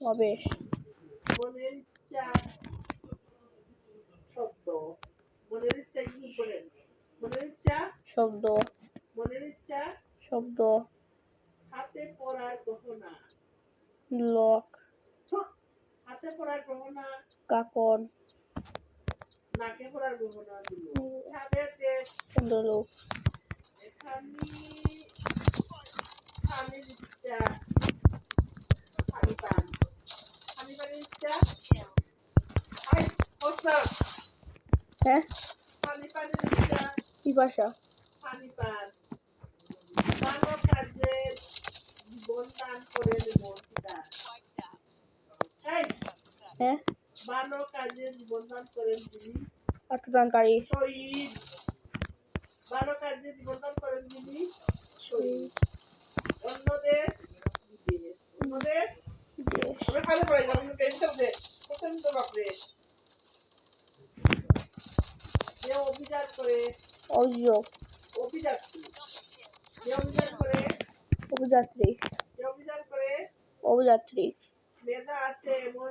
অবেশ। মনের ইচ্ছা শব্দ। মনের ইচ্ছা কি বলেন? মনের ইচ্ছা শব্দ। মনের ইচ্ছা শব্দ। হাতে পরার গহনা। লক। হাতে পরার গহনা। কাকন। নাকে পরার গহনা দিল। ছাদের দেশ। চন্দ্রলোক। এখানে খানের ইচ্ছা পানি পান। পানি পানির ইচ্ছা হ্যাঁ, পানি পানির ইচ্ছা পিপাসা। পানি পান। মানব কার্যের জীবন দান করেন এমন পিতা। হ্যাঁ, মানব কার্যের জীবন দান করেন যিনি আত্মদানকারী। শহীদ। মানব কার্যের জীবন দান করেন যিনি শহীদ। অন্যদের বিদেশ। অন্যদের দেশ। আমরা খালি পড়াই যাবো টেনশন দে প্রথম তো বাপরে যে অভিযান করে অভিযোগ। অভিযাত্রী যে অভিযান করে অভিযাত্রী। যে অভিযান করে অভিযাত্রী। মেধা আছে এমন